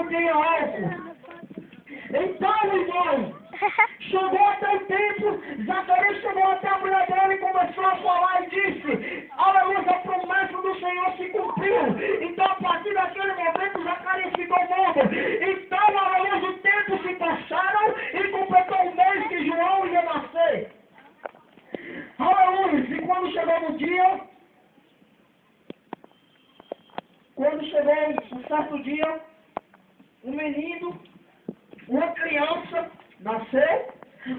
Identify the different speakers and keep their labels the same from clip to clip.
Speaker 1: mantenha álcool. Então, irmão, chegou até o tempo, Zacarias chegou até a mulher dela e começou a falar e disse, aleluia, a promessa do Senhor se cumpriu. Então, a partir daquele momento, Zacarias ficou morto. Então, aleluia, o tempo se passaram e completou o mês que João ia nascer. Aleluia, e quando chegou no dia, um certo dia, um menino, uma criança nasceu,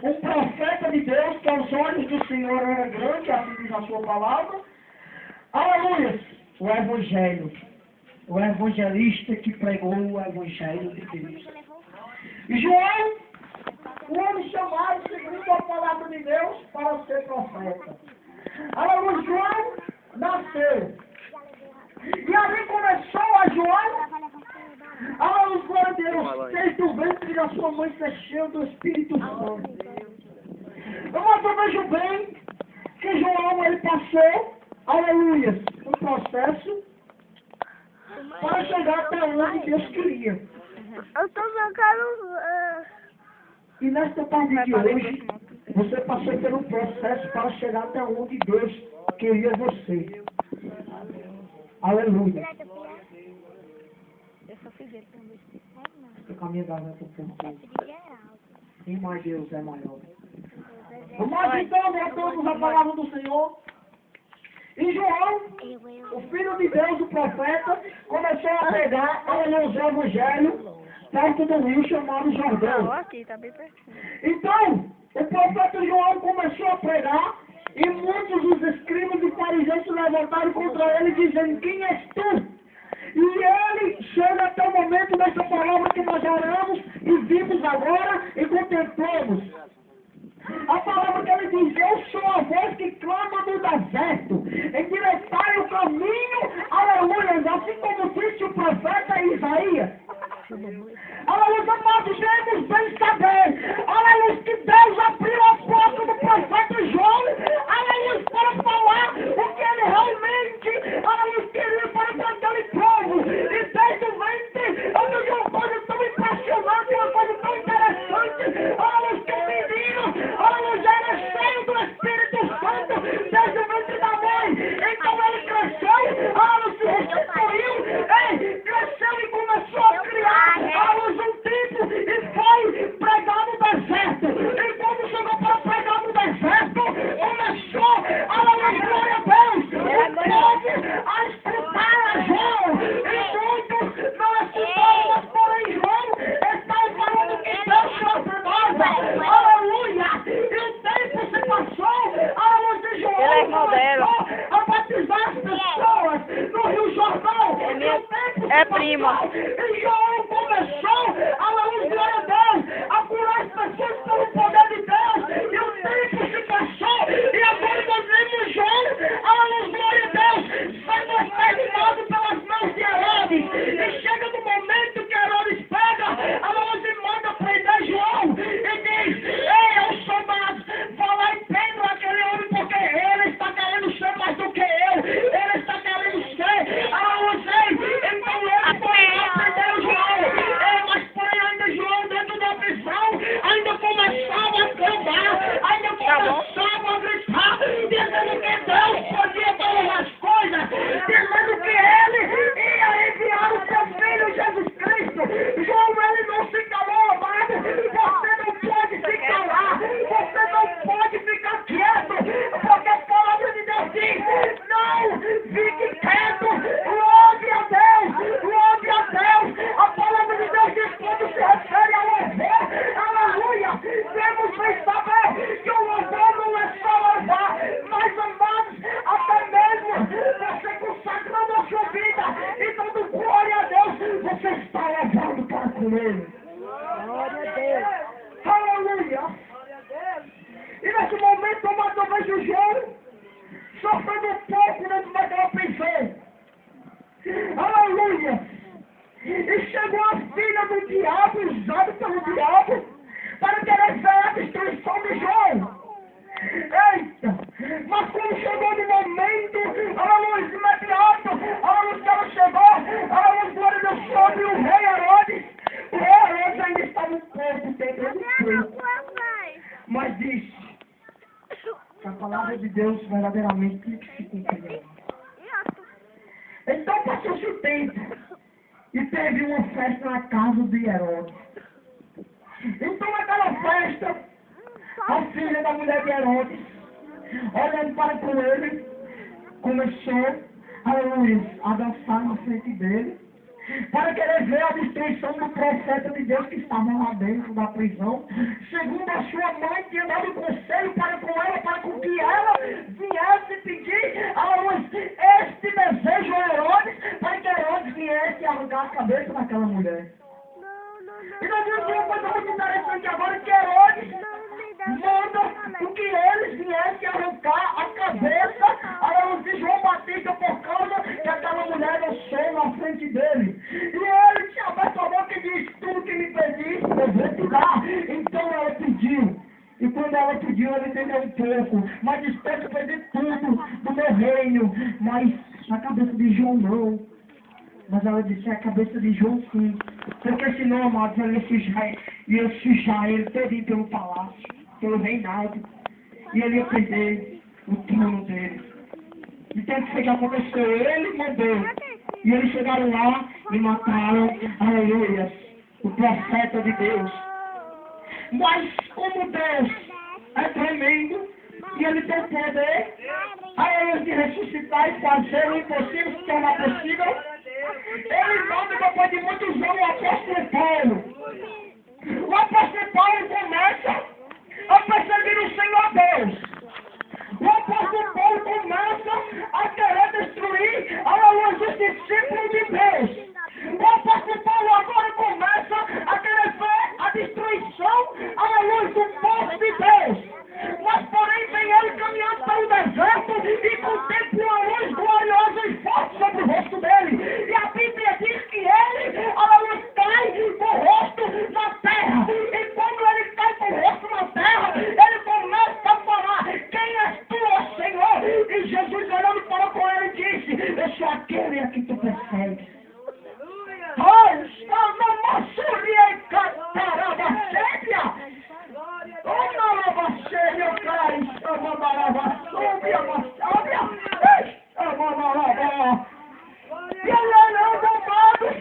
Speaker 1: um profeta de Deus, que aos olhos do Senhor era grande, assim diz a sua palavra. Aleluia! O Evangelho, o evangelista que pregou o Evangelho de Deus. E João, o homem chamado, segundo a palavra de Deus, para ser profeta. Aleluia! João nasceu. E ali começou a João. Aleluia, glória a Deus, desde o ventre da sua mãe se cheio do Espírito Santo. Mas eu vejo bem que João, ele passou, aleluia, um processo para chegar até onde Deus queria.
Speaker 2: Eu tô jogando...
Speaker 1: E nesta tarde de hoje, você passou por um processo para chegar até onde Deus queria você. Aleluia.
Speaker 2: Eu só fiz ele também.
Speaker 1: Estou com a minha garganta um pouco. Quem mais Deus é maior? Mas então, voltamos à palavra do Senhor. E João, o filho de Deus, o profeta, começou a pregar o Evangelho perto do rio chamado Jordão.
Speaker 2: Aqui, tá bem pertinho.
Speaker 1: Então, o profeta João começou a pregar e muitos dos escribas e fariseus se levantaram contra ele, dizendo, quem és tu? E ele chega até o momento dessa palavra que nós oramos e vimos agora e contemplamos. A palavra que ele diz, eu sou a voz que clama no deserto, endireitai o caminho, aleluia, assim como disse o profeta Isaías. Aleluia, amados, devemos bem saber, aleluia, que Deus abriu a boca do profeta João, aleluia, para falar o que ele realmente, aleluia, queria para aquele povo. E desde o ventre, eu vi uma coisa tão impressionante, uma coisa tão interessante, aleluia, que o menino, aleluia, era cheio do Espírito Santo, desde o ventre da mãe. Então ele cresceu, aleluia, se restituiu, cresceu e começou a criar. Um tipo e foi pregar no deserto. E quando chegou para pregar no deserto, começou a glória a Deus, o povo a escutar a João. E muitos não escutaram, mas porém João estava falando que Deus se afirmava. Aleluia! E o tempo se passou, aleluia, de João começou a batizar as pessoas no Rio Jordão. E o tempo se passou, e João começou, aleluia, glória a Deus, a curar as pessoas pelo poder de Deus, e o tempo se passou, e agora nós vemos João, aleluia, glória a Deus, sendo exterminado pelas mãos de Herodes, e chega no momento que Herodes pega, aleluia, e manda prender João, e diz, ei, aos soldados, vá lá e prenda aquele homem, porque ele está querendo ser mais do que eu, ele está querendo ser, aleluia, então ele foi lá prender João. Mas porém ainda João dentro da prisão, ainda começava a clamar, ainda começava a gritar, dizendo que Deus podia todas as coisas, dizendo que ele ia enviar o seu filho Jesus Cristo. João, ele não se calou, amado, você não pode se calar, você não pode ficar quieto, porque a palavra de Deus diz, não fique quieto, louve a Deus, louve a Deus. A palavra de Deus diz quando se refere ao louvor, aleluia, temos que saber que o louvor não é só louvar, mas amados, até mesmo você consagrando a sua vida e dando glória a Deus, você está louvando para com ele. Glória a Deus. Aleluia. E nesse momento, amado, eu vejo João sofrendo um pouco dentro daquela prisão. Aleluia. E chegou a filha do diabo, usada pelo diabo, para querer ver a destruição de João. Eita! Mas quando chegou no momento, a luz imediata, a luz que ela chegou, a luz glória de Deus sobre o rei Herodes, de Deus verdadeiramente tinha que se cumprir. Então passou-se o tempo e teve uma festa na casa de Herodes. Então naquela festa, a filha da mulher de Herodes, olhando para com ele, começou, aleluia, a dançar na frente dele, para querer ver a destruição do profeta de Deus que estava lá dentro da prisão. Segundo a sua mãe, tinha dado conselho para com ela, para com que ela viesse pedir a este desejo a Herodes, para que Herodes viesse arrancar a cabeça daquela mulher. E nós vimos uma coisa muito interessante agora, que Herodes manda com que eles viessem arrancar a cabeça de João Batista por causa que aquela mulher dançou na frente dele. E ele tinha aberto a boca e disse: tudo que me pedisse, eu vou te dar. Então ela pediu. E quando ela pediu, ele deu um pouco. Mas espero que pedir tudo do meu reino. Mas a cabeça de João não. Mas ela disse: a cabeça de João sim. Porque senão, amados, ia sujar ele todinho pelo palácio, pelo reinado. E ele ia perder o trono dele. Então o que aconteceu? Ele mandou. E eles chegaram lá e mataram, aleluia, o profeta de Deus. Mas como Deus é tremendo e ele tem poder, aleluia, de ressuscitar e fazer o impossível se tornar possível, ele manda, depois de muitos anos, o apóstolo Paulo. O apóstolo Paulo começa a perseguir o Senhor Deus. O apóstolo Paulo começa a querer destruir os discípulos de Deus. O apóstolo Paulo agora começa a querer ver a destruição do povo de Deus. Mas porém vem ele caminhando para o deserto e contempla uma luz gloriosa e forte sobre o rosto dele. E a Bíblia diz que ele, cai com o rosto na terra. E quando ele cai com o rosto na terra, ele começa a falar: quem és tu, ó Senhor? E Jesus olhando para com ele disse: eu sou aquele a que tu persegues. E ele olhando, amados,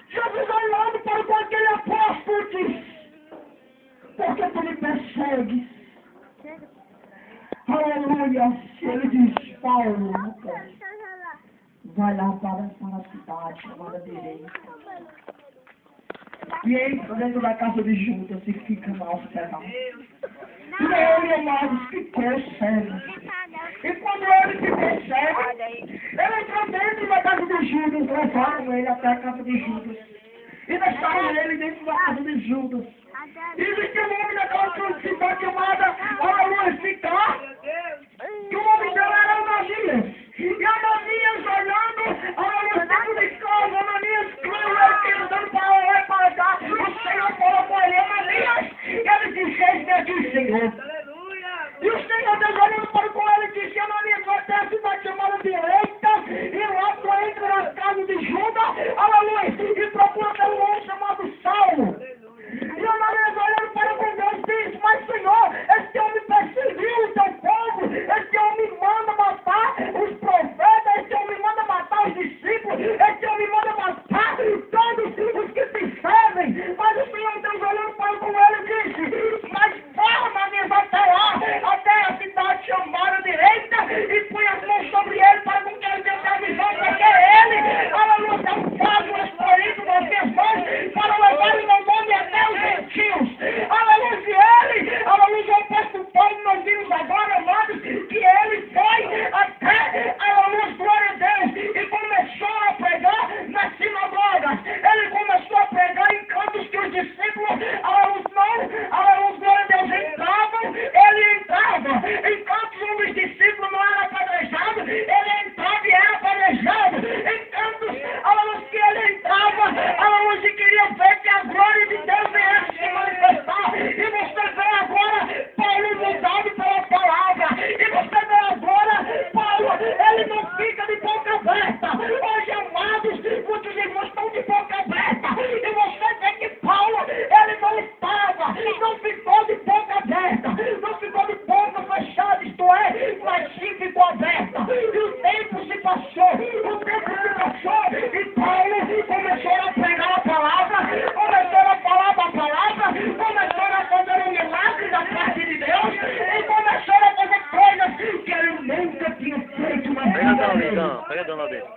Speaker 1: Jesus olhando para com aquele apóstolo disse: porque tu me persegues? Aleluia. Ele diz: Paulo, não posso. Vai lá para a cidade chamada Direita. E entra dentro da casa de Judas e fica lá hospedado. E ele, amados, ficou cego. E quando ele ficou cego, ele entrou dentro da casa de Judas, levaram ele até a casa de Judas. E deixaram ele dentro da casa de Judas. E existia um homem daquela cidade chamada Ficar. E o nome dela era Ananias. E Ananias olhando, dentro de casa, Ananias creu, andando para lá e para cá. O Senhor falou com ele: Ananias. E ele disse: eis-me aqui, Senhor. E o Senhor Deus olhando para com ele disse: Ananias, vai até a cidade chamada Direita, e lá tu entra na casa de Judas, aleluia, e procura pelo homem chamado Saulo. E
Speaker 3: lá dentro.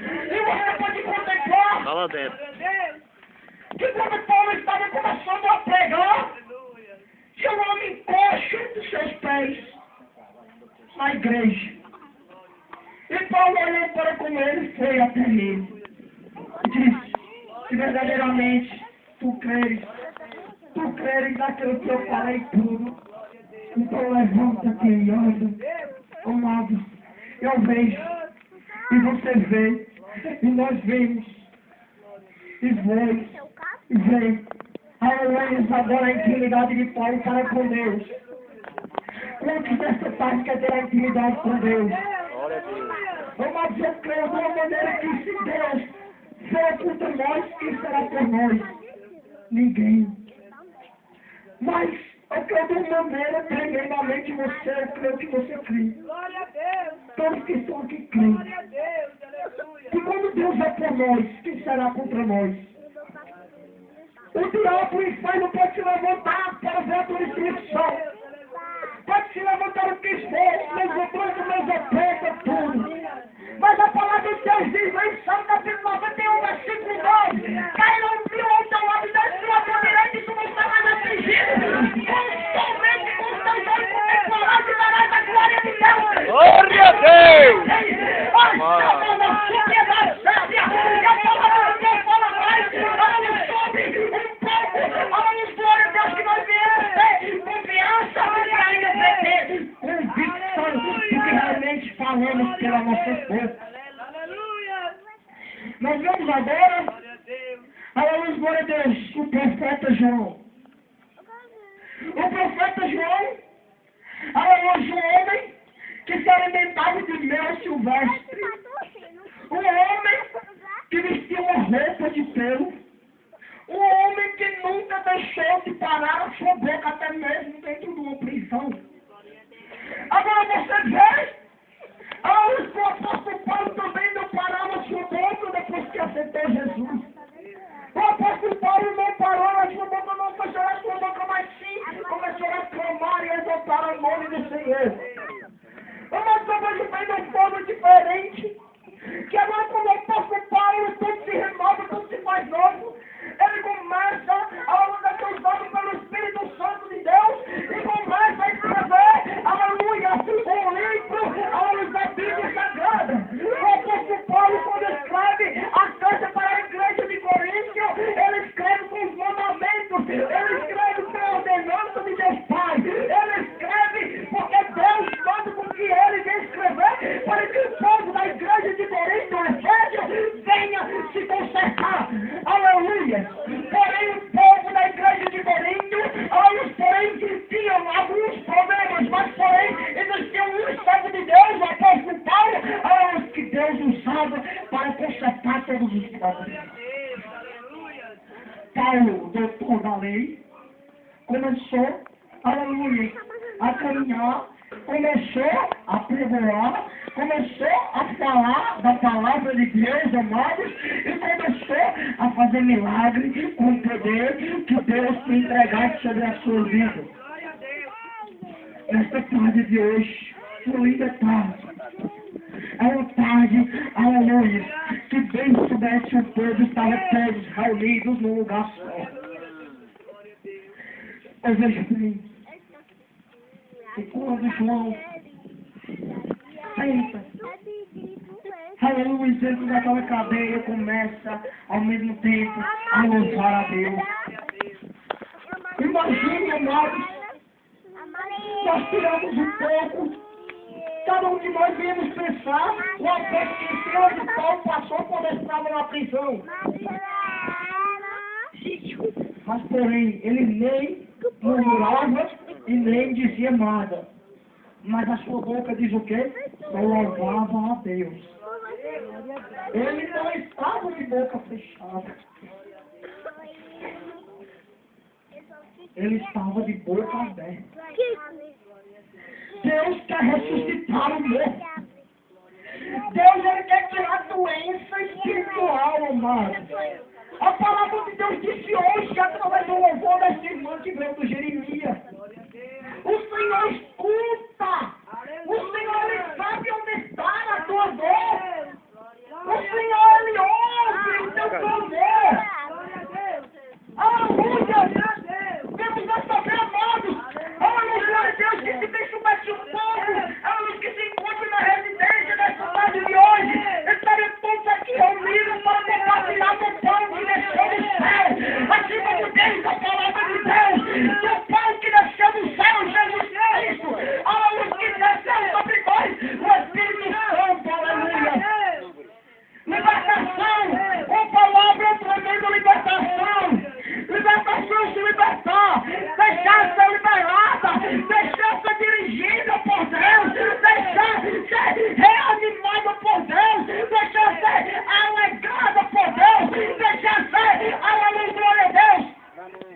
Speaker 1: E você pode contemplar
Speaker 3: Tá lá dentro.
Speaker 1: que quando Paulo estava começando a pregar, tinha um homem coxo dos seus pés na igreja. E Paulo olhou para com ele, foi até ele e disse: se verdadeiramente tu creres naquilo que eu falei tudo, então levanta-te e anda. Amados, eu vejo, e você vê, e nós vemos, e vê. Aleluia, agora a intimidade de Paulo para com Deus. Quantos dessa tarde quer ter a intimidade com Deus?
Speaker 3: Glória a Deus.
Speaker 1: Amados, eu creio de uma maneira que se Deus for contra nós, quem será por nós? Ninguém. Mas eu creio de uma maneira tremendamente você, eu creio que você crê.
Speaker 4: Glória a Deus.
Speaker 1: Todos que estão aqui creem.
Speaker 4: Glória a Deus. Aleluia.
Speaker 1: E quando Deus é por nós, quem será contra nós? O diabo, o inferno pode se levantar para ver a tua inscrição. Pode se levantar o que for, meus obreiros, meus apetas, tudo. Mas a palavra de Deus diz lá em Salmo capítulo 91, versículo 2: cairão mil ao teu lado e 10 mil à tua direita, e tu não serás atingido. Somente com os teus olhos contemplarás e darás a glória de Deus.
Speaker 3: Glória a Deus!
Speaker 1: A chama da sociedade sábia, e a palavra de Deus fala mais, fala sobre um pouco, fala glória a Deus, que nós viemos ter confiança para ainda ter convicção de que realmente falamos pela nossa força.
Speaker 4: Aleluia.
Speaker 1: Nós vemos agora,
Speaker 4: Glória a Deus.
Speaker 1: aleluia, glória a Deus, o profeta João. O profeta João, aleluia, um homem que se alimentava de mel silvestre. Um homem que vestia uma roupa de pelo. Um homem que nunca deixou de parar a sua boca, até mesmo dentro de uma prisão. Agora você vê, o apóstolo Paulo também não parava a sua boca depois que aceitou Jesus. O apóstolo Paulo não parou a sua boca, não fechou a sua boca, mas sim começou a clamar e exaltar o nome do Senhor. Mas talvez bem de forma diferente, que agora quando o apóstolo Paulo tudo se renova, tudo se faz novo, ele começa a andar causado pelo Espírito Santo de Deus e começa a escrever, aleluia, um livro, aleluia, da Bíblia Sagrada. O apóstolo Paulo, quando escreve a carta para a igreja de Coríntio, ele escreve com os mandamentos, ele escreve com a ordenança de Deus Pai, ele escreve porque Deus manda com que ele venha escrever para que o povo da igreja de Coríntio, Efésio, venha se consertar. Aleluia! Porém, o povo da igreja de Coríntio, porém, tinham alguns problemas, mas porém, existia um servo de Deus, o apóstolo Paulo, que Deus usava para consertar todos os problemas. Paulo, doutor da lei, começou, aleluia, a caminhar, começou a pregoar, começou a falar da palavra de Deus, amados, e começou a fazer milagre com o poder que Deus tem entregado sobre a sua vida. Esta tarde de hoje, uma linda tarde. É uma tarde, aleluia, que bem soubesse o povo estava todos reunidos num lugar só. Eu vejo bem. E quando João senta, aleluia, dentro daquela cadeia, começa ao mesmo tempo a louvar a Deus. Imagine, amados, nós tiramos um pouco, cada um de nós viemos pensar o aspecto que o Senhor de Paulo passou quando ele estava na prisão. Mas porém, ele nem murmurava e nem dizia nada. Mas a sua boca diz o quê? Só louvava a Deus. Ele não estava de boca fechada. Ele estava de boca aberta. Deus quer ressuscitar o morto. Deus ele quer tirar doença espiritual, amado. A palavra de Deus disse hoje, através do louvor dessa irmã que veio do Jeremias. O Senhor escuta. O Senhor ele sabe onde está a tua dor. ser reanimada por Deus, deixar ser alegada por Deus, deixar ser, aleluia, glória a Deus,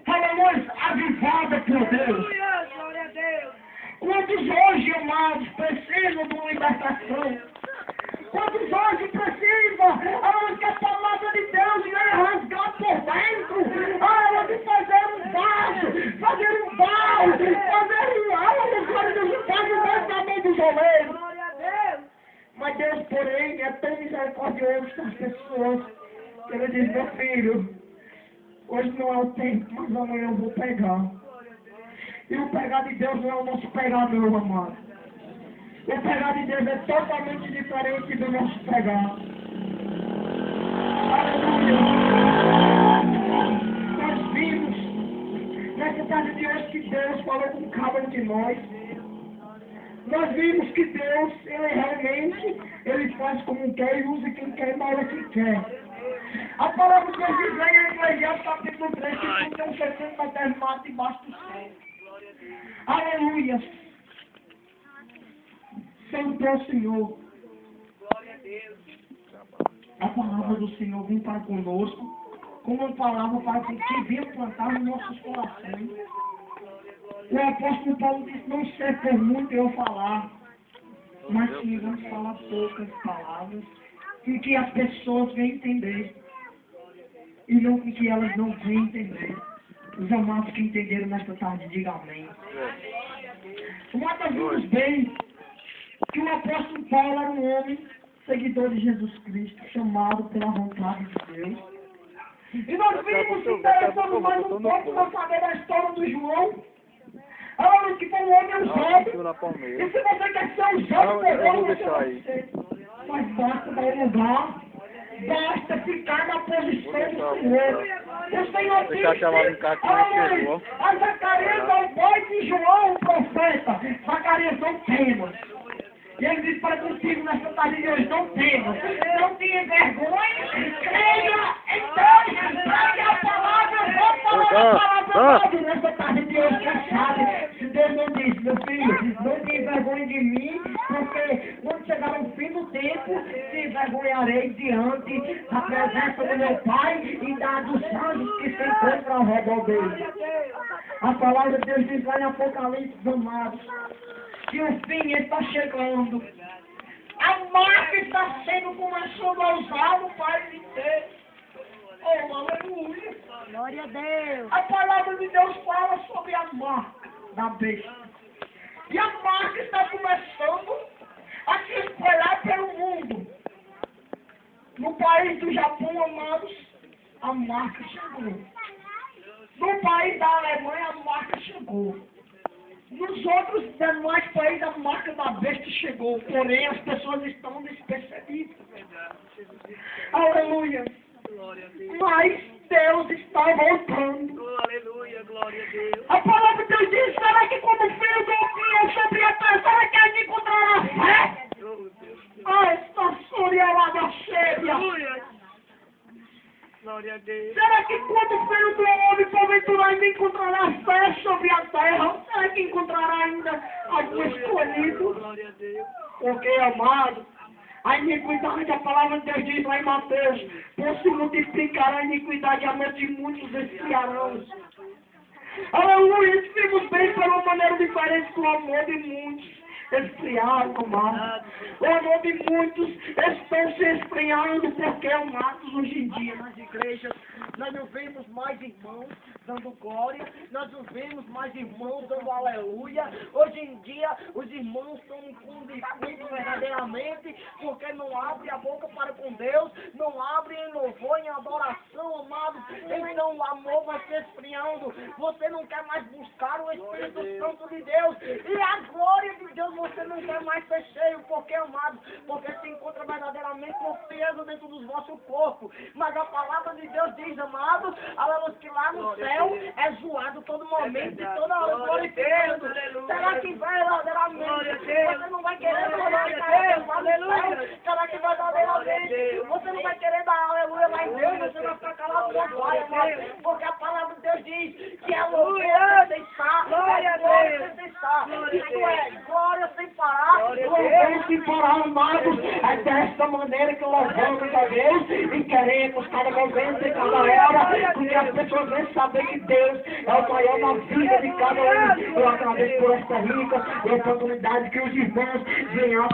Speaker 1: aleluia, avivada por Deus.
Speaker 4: Aleluia, glória a Deus.
Speaker 1: Quantos hoje, amados, precisam de uma libertação? Quantos hoje precisam, que a palavra de Deus venha rasgar por dentro, de fazer um vaso, fazer um barro, fazer um glória a Deus, faz o pensamento do joelho.
Speaker 4: Glória a Deus.
Speaker 1: Mas Deus, porém, é tão misericordioso com as pessoas, que Ele diz, meu filho, hoje não é o tempo, mas amanhã eu vou pegar. E o pegar de Deus não é o nosso pegar, meu amado. O pegar de Deus é totalmente diferente do nosso pegar. Aleluia. Nós vimos nessa tarde de hoje que Deus falou com cada um de nós. Nós vimos que Deus, Ele realmente, Ele faz como quer e usa quem quer na hora que quer. A palavra de Deus diz lá em Eclesiastes capítulo 3 que tudo tem um secreto determinado debaixo do céu. Aleluia. Santo é o Senhor.
Speaker 4: Glória a Deus.
Speaker 1: A palavra do Senhor vem para conosco como uma palavra para que venha plantar nos nossos corações. O apóstolo Paulo disse, não serve por muito eu falar, mas sim vamos falar poucas palavras, com que as pessoas venham entender, e não com que elas não venham entender. Os amados que entenderam nesta tarde, digam amém. Nós vimos bem que o apóstolo Paulo era um homem, seguidor de Jesus Cristo, chamado pela vontade de Deus. E nós vimos que interessamos mais um pouco para saber da história do João. Ela que foi um homem usado. E se você quer ser usado por Deus, você vai ser. Mas basta dar um lugar. Basta ficar na posição do Senhor. O Senhor disse a Zacarias ao pai de João, o profeta. Zacarias, não temas. E ele disse para contigo nessa tarde de hoje, não temas. Não tenha vergonha. Creia em Deus. Creia a palavra. Vamos falar a palavra nessa tarde de hoje, quem sabe. Se Deus não diz, meu filho, não tenha vergonha de mim, porque quando chegar o fim do tempo, se envergonharei diante da presença do meu Pai e da dos anjos que se encontram ao redor dele. A palavra de Deus diz lá em Apocalipse, amados, que o fim está chegando. A marca está sendo começando a usar o Pai de Deus. Oh, aleluia.
Speaker 2: Glória a Deus.
Speaker 1: A palavra de Deus fala sobre a marca da besta. E a marca está começando a se espalhar pelo mundo. No país do Japão, amados, a marca chegou. No país da Alemanha, a marca chegou. Nos outros demais países, a marca da besta chegou. Porém, as pessoas estão despercebidas. Aleluia. Mas Deus está voltando.
Speaker 4: Aleluia, glória a Deus.
Speaker 1: A palavra de Deus diz, será que quando o filho do homem sobre a terra, será que ele encontrará fé? Ah, esta surielada cheia.
Speaker 4: Aleluia. Glória a Deus.
Speaker 1: Será que quando o filho do homem porventura ainda encontrará fé sobre a terra? Será que encontrará ainda algum escolhido?
Speaker 4: Glória a Deus.
Speaker 1: Porque, amado, a iniquidade, a palavra de Deus diz lá em Mateus, por se multiplicará a iniquidade, a mente de muitos esfriarão. Aleluia, vimos bem pela maneira diferente que o amor de muitos esfriaram, amado. O amor de muitos estão se esfriando, porque, amados, hoje em dia nas igrejas, nós não vemos mais irmãos dando glória, nós não vemos mais irmãos dando aleluia. Hoje em dia, os irmãos estão com defeito verdadeiramente, porque não abrem a boca para com Deus, não abrem em louvor, em adoração, amado. Então o amor vai se esfriando. Você não quer mais buscar o Espírito Santo de Deus, e a glória de Deus você não quer mais ser cheio, porque, amado, porque se encontra verdadeiramente um peso dentro do vosso corpo. Mas a palavra de Deus diz, amado, aleluia, que lá no céu é zoado todo momento e toda hora glorificando. Será que verdadeiramente você não vai querer Deus, aleluia? Será que verdadeiramente você não vai querer dar aleluia lá em Deus? Você vai ficar calado por glória, amado, porque a palavra de Deus diz que é louvor sem cessar, é glória sem cessar. Isto é, glória sem parar, louvor sem amados, é desta maneira que louvamos a Deus e queremos cada momento e cada hora, porque as pessoas vêm saber que Deus é o maior na vida de cada um. Eu agradeço por esta rica oportunidade que os irmãos venham